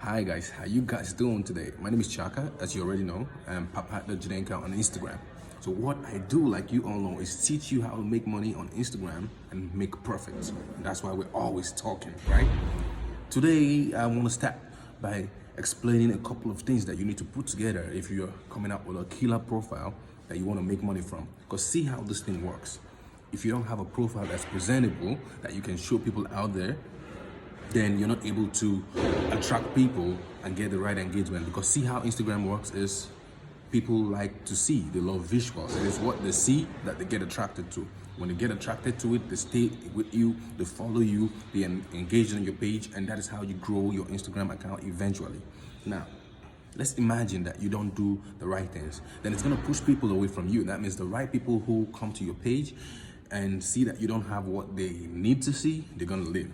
Hi guys, how you guys doing today? My name is Chiaka, as you already know. I'm Papa.Jadenka on Instagram. So what I do, like you all know, is teach you how to make money on Instagram and make profits. And that's why we're always talking, right? Today, I want to start by explaining a couple of things that you need to put together if you're coming up with a killer profile that you want to make money from. Because see how this thing works. If you don't have a profile that's presentable, that you can show people out there, then you're not able to attract people and get the right engagement. Because see how Instagram works is people like to see, they love visuals. It is what they see that they get attracted to. When they get attracted to it, they stay with you, they follow you, they engage on your page, and that is how you grow your Instagram account eventually. Now, let's imagine that you don't do the right things. Then it's gonna push people away from you. That means the right people who come to your page and see that you don't have what they need to see, they're gonna leave.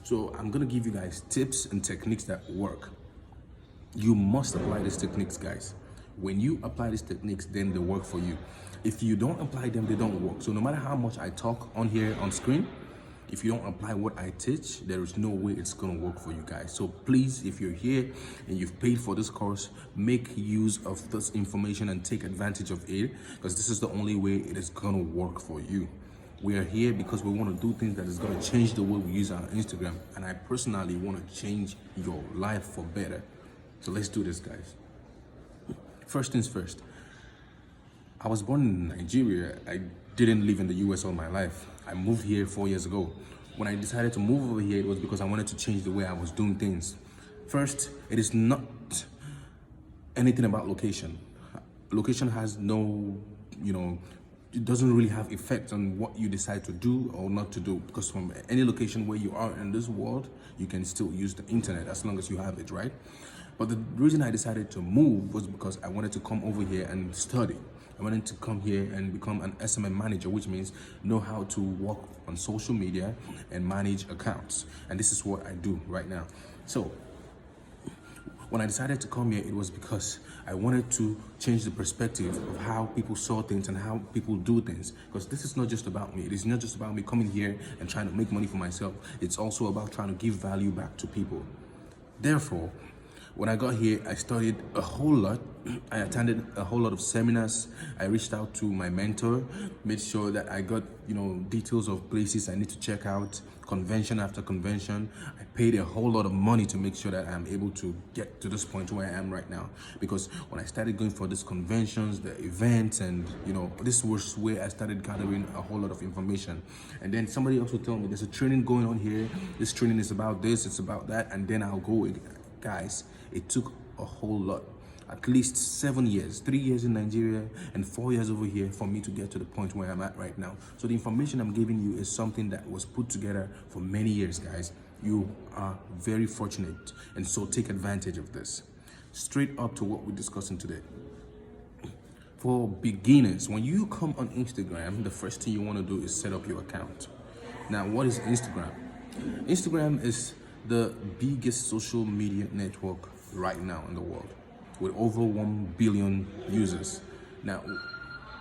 So I'm gonna give you guys tips and techniques that work. You must apply these techniques, guys. When you apply these techniques, then they work for you. If you don't apply them, they don't work. So no matter how much I talk on here on screen, if you don't apply what I teach, there is no way it's gonna work for you guys. So please, if you're here and you've paid for this course, make use of this information and take advantage of it, because this is the only way it is gonna work for you. We are here because we want to do things that is going to change the way we use our Instagram. And I personally want to change your life for better. So let's do this, guys. First things first. I was born in Nigeria. I didn't live in the US all my life. I moved here 4 years ago. When I decided to move over here, it was because I wanted to change the way I was doing things. First, it is not anything about location. Location has no, it doesn't really have effect on what you decide to do or not to do, because from any location where you are in this world, you can still use the internet as long as you have it, right? But the reason I decided to move was because I wanted to come over here and study. I wanted to come here and become an SMM manager, which means know how to work on social media and manage accounts. And this is what I do right now. So when I decided to come here, it was because I wanted to change the perspective of how people saw things and how people do things. Because this is not just about me. It is not just about me coming here and trying to make money for myself. It's also about trying to give value back to people. Therefore, when I got here, I studied a whole lot. I attended a whole lot of seminars. I reached out to my mentor, made sure that I got, details of places I need to check out, convention after convention. I paid a whole lot of money to make sure that I'm able to get to this point where I am right now. Because when I started going for these conventions, the events, and this was where I started gathering a whole lot of information. And then somebody also told me there's a training going on here. This training is about this, it's about that, and then I'll go. Guys, it took a whole lot. At least 7 years, 3 years in Nigeria and 4 years over here for me to get to the point where I'm at right now. So the information I'm giving you is something that was put together for many years, guys. You are very fortunate, and so take advantage of this. Straight up to what we're discussing today. For beginners, when you come on Instagram, the first thing you want to do is set up your account. Now, what is Instagram? Instagram is the biggest social media network right now in the world, with over 1 billion users. Now,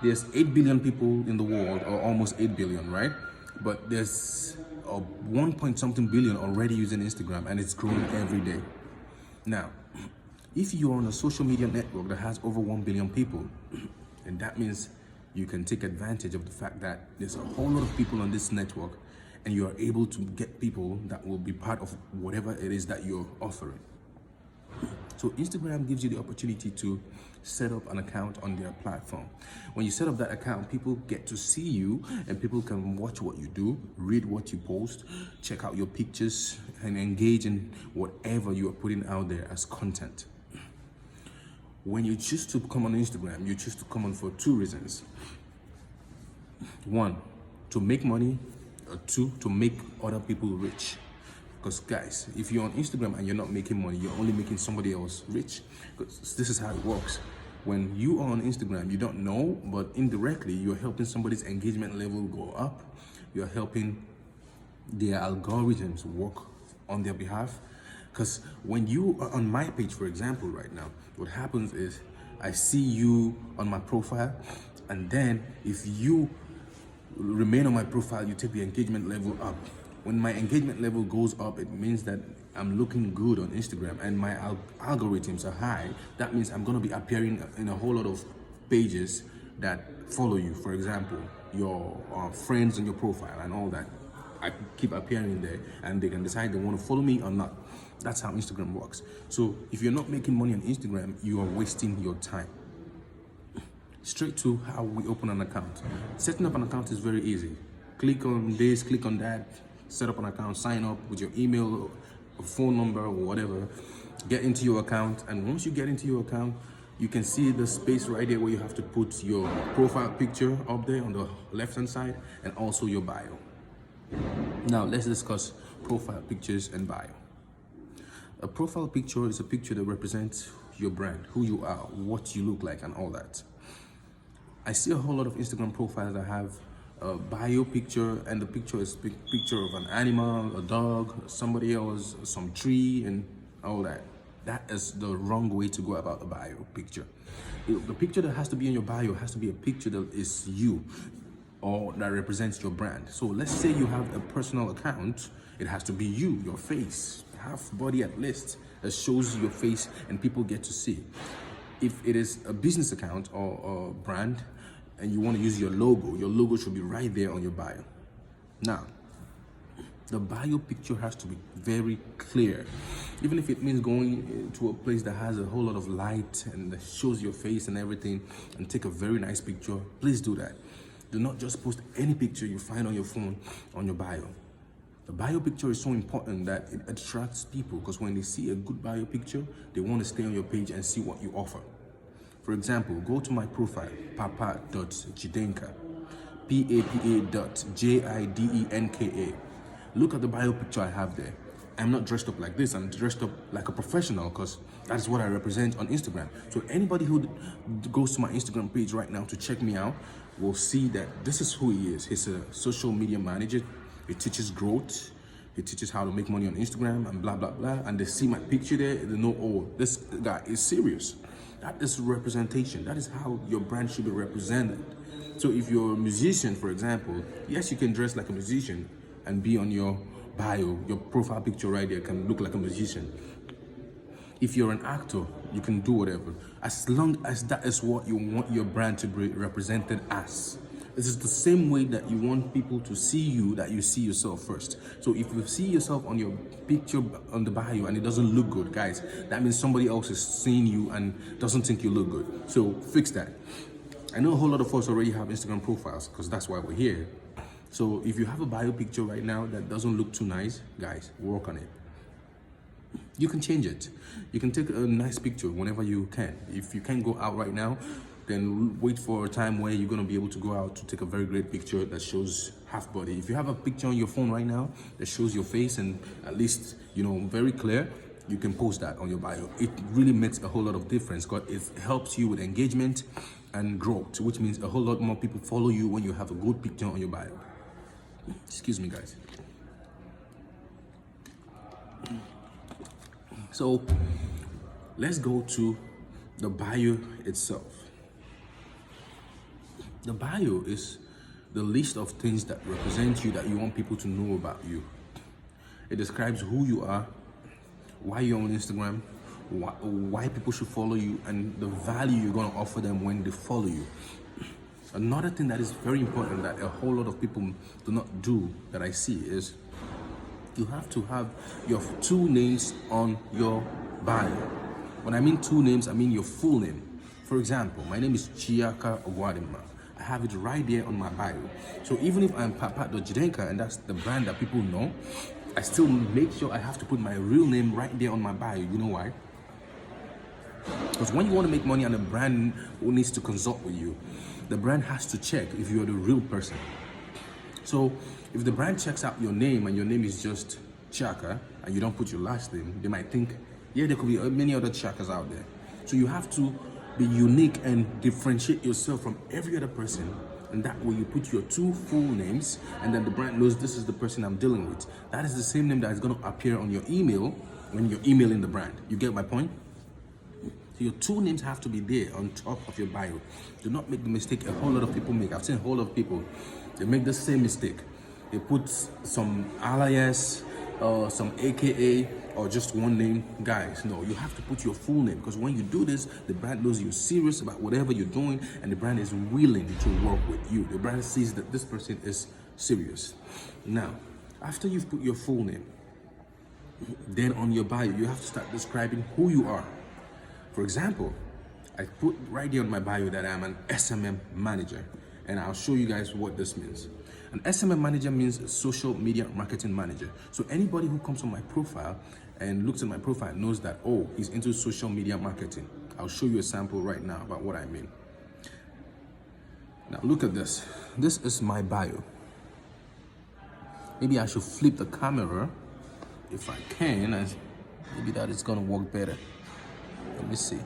there's 8 billion people in the world, or almost 8 billion, right? But there's 1 point something billion already using Instagram, and it's growing every day. Now, if you're on a social media network that has over 1 billion people, then that means you can take advantage of the fact that there's a whole lot of people on this network, and you are able to get people that will be part of whatever it is that you're offering. So Instagram gives you the opportunity to set up an account on their platform. When you set up that account, people get to see you, and people can watch what you do, read what you post, check out your pictures, and engage in whatever you are putting out there as content. When you choose to come on Instagram, you choose to come on for 2 reasons. 1, to make money, or 2, to make other people rich. Because guys, if you're on Instagram and you're not making money, you're only making somebody else rich. Because this is how it works. When you are on Instagram, you don't know, but indirectly, you're helping somebody's engagement level go up. You're helping their algorithms work on their behalf. Because when you are on my page, for example, right now, what happens is I see you on my profile, and then if you remain on my profile, you take the engagement level up. When my engagement level goes up, it means that I'm looking good on Instagram and my algorithms are high. That means I'm gonna be appearing in a whole lot of pages that follow you. For example, your friends on your profile and all that. I keep appearing there and they can decide they want to follow me or not. That's how Instagram works. So if you're not making money on Instagram, you are wasting your time. Straight to how we open an account. Setting up an account is very easy. Click on this, click on that, set up an account, sign up with your email, or phone number, or whatever. Get into your account, and once you get into your account, you can see the space right there where you have to put your profile picture up there on the left-hand side, and also your bio. Now, let's discuss profile pictures and bio. A profile picture is a picture that represents your brand, who you are, what you look like, and all that. I see a whole lot of Instagram profiles that have a bio picture, and the picture is a picture of an animal, a dog, somebody else, some tree, and all that. That is the wrong way to go about a bio picture. The picture that has to be in your bio has to be a picture that is you, or that represents your brand. So let's say you have a personal account, it has to be you, your face, half body at least, that shows your face and people get to see. If it is a business account or a brand and you want to use your logo should be right there on your bio. Now, the bio picture has to be very clear. Even if it means going to a place that has a whole lot of light and that shows your face and everything and take a very nice picture, please do that. Do not just post any picture you find on your phone on your bio. The bio picture is so important that it attracts people, because when they see a good bio picture, they want to stay on your page and see what you offer. For example, go to my profile, papa.jidenka, papa.jidenka. Look at the bio picture I have there. I'm not dressed up like this, I'm dressed up like a professional, because that's what I represent on Instagram. So anybody who goes to my Instagram page right now to check me out will see that this is who he is. He's a social media manager. He teaches growth. He teaches how to make money on Instagram and blah, blah, blah. And they see my picture there, they know, oh, this guy is serious. That is representation. That is how your brand should be represented. So if you're a musician, for example, yes, you can dress like a musician and be on your bio, your profile picture right there can look like a musician. If you're an actor, you can do whatever, as long as that is what you want your brand to be represented as. This is the same way that you want people to see you, that you see yourself first. So if you see yourself on your picture on the bio and it doesn't look good, guys, that means somebody else is seeing you and doesn't think you look good. So fix that. I know a whole lot of us already have Instagram profiles, because that's why we're here. So if you have a bio picture right now that doesn't look too nice, guys, work on it. You can change it. You can take a nice picture whenever you can. If you can't go out right now, then wait for a time where you're gonna be able to go out to take a very great picture that shows half body. If you have a picture on your phone right now that shows your face and at least, very clear, you can post that on your bio. It really makes a whole lot of difference, because it helps you with engagement and growth, which means a whole lot more people follow you when you have a good picture on your bio. Excuse me, guys. So let's go to the bio itself. The bio is the list of things that represent you, that you want people to know about you. It describes who you are, why you're on Instagram, why people should follow you, and the value you're going to offer them when they follow you. Another thing that is very important that a whole lot of people do not do, that I see, is you have to have your two names on your bio. When I mean two names, I mean your full name. For example, my name is Chiaka Oguadinma. I have it right there on my bio. So even if I'm papa.jidenka and that's the brand that people know, I still make sure I have to put my real name right there on my bio. You know why? Because when you want to make money and a brand needs to consult with you, the brand has to check if you're the real person. So if the brand checks out your name and your name is just Chiaka and you don't put your last name, they might think, yeah, there could be many other Chiakas out there. So you have to be unique and differentiate yourself from every other person, and that way you put your two full names, and then the brand knows this is the person I'm dealing with. That is the same name that is going to appear on your email when you're emailing the brand. You get my point? So your two names have to be there on top of your bio. Do not make the mistake a whole lot of people make. I've seen a whole lot of people, they make the same mistake. they put some alias or some AKA or just one name. Guys, no, you have to put your full name, because when you do this, the brand knows you're serious about whatever you're doing, and the brand is willing to work with you. The brand sees that this person is serious. Now, after you've put your full name, then on your bio, you have to start describing who you are. For example, I put right here on my bio that I'm an SMM manager, and I'll show you guys what this means. An SMM manager means social media marketing manager. So anybody who comes on my profile and looks at my profile knows that, oh, he's into social media marketing. I'll show you a sample right now about what I mean. Now look at this. This is my bio. Maybe I should flip the camera if I can, and maybe that is gonna work better. Let me see.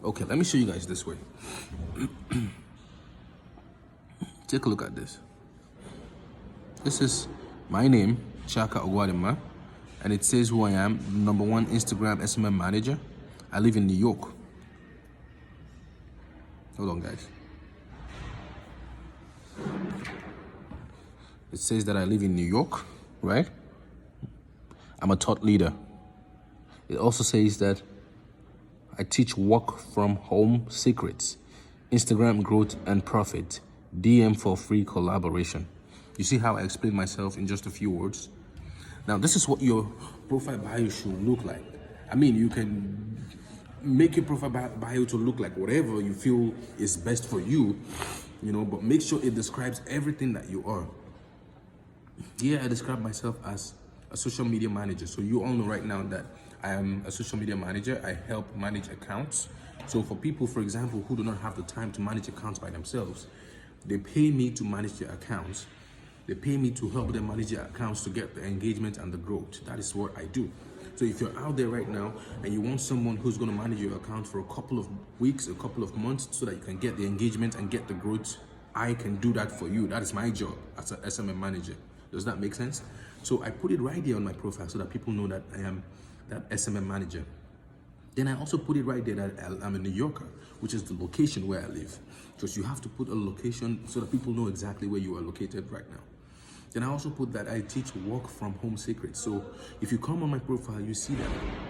Okay, let me show you guys this way. Take a look at this. This is my name, Chiaka Oguadinma, and it says who I am, #1 Instagram SMM manager. I live in New York. Hold on, guys. It says that I live in New York, right? I'm a thought leader. It also says that I teach work from home secrets, Instagram growth and profit, DM for free collaboration. You see how I explain myself in just a few words? Now, this is what your profile bio should look like. I mean, you can make your profile bio to look like whatever you feel is best for you, but make sure it describes everything that you are. Here, I describe myself as a social media manager. So you all know right now that I am a social media manager. I help manage accounts. So for people, for example, who do not have the time to manage accounts by themselves, they pay me to manage their accounts. They pay me to help them manage their accounts to get the engagement and the growth. That is what I do. So if you're out there right now and you want someone who's going to manage your account for a couple of weeks, a couple of months, so that you can get the engagement and get the growth, I can do that for you. That is my job as an SMM manager. Does that make sense? So I put it right here on my profile so that people know that I am that SMM manager. Then I also put it right there that I'm a New Yorker, which is the location where I live. Because you have to put a location so that people know exactly where you are located right now. Then I also put that I teach work from home secrets. So if you come on my profile, you see that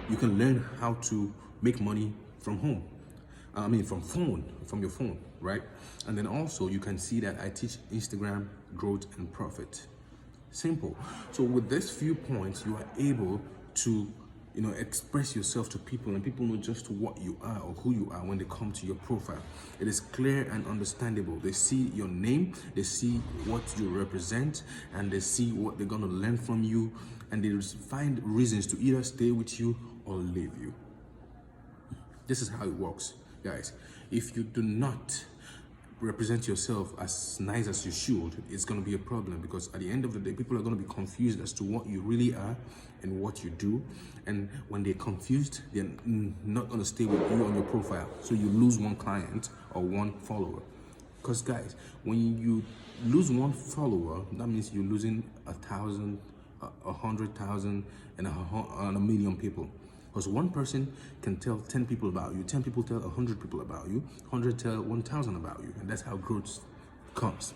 you can learn how to make money from home. From your phone, right? And then also you can see that I teach Instagram growth and profit. Simple. So with these few points, you are able to express yourself to people, and people know just what you are or who you are when they come to your profile. It is clear and understandable. They see your name, they see what you represent, and they see what they're gonna learn from you, and they find reasons to either stay with you or leave you. This is how it works, guys. If you do not represent yourself as nice as you should, it's going to be a problem, because at the end of the day, people are going to be confused as to what you really are and what you do. And when they're confused, they're not going to stay with you on your profile. So you lose one client or one follower. Because guys, when you lose one follower, that means you're losing 1,000, 100,000, and a million people. Because one person can tell 10 people about you, 10 people tell 100 people about you, 100 tell 1,000 about you, and that's how growth comes.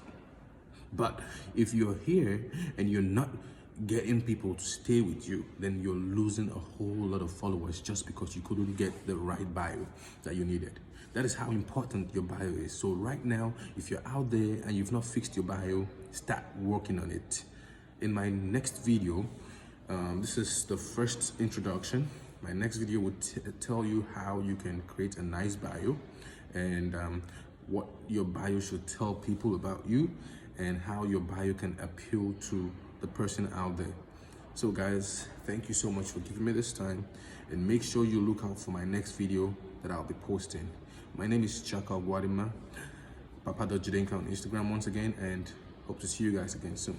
But if you're here and you're not getting people to stay with you, then you're losing a whole lot of followers just because you couldn't get the right bio that you needed. That is how important your bio is. So right now, if you're out there and you've not fixed your bio, start working on it. In my next video, this is the first introduction. My next video will tell you how you can create a nice bio, and what your bio should tell people about you, and how your bio can appeal to the person out there. So guys, thank you so much for giving me this time, and make sure you look out for my next video that I'll be posting. My name is Chiaka Oguadinma, Papa.Jidenka on Instagram once again, and hope to see you guys again soon.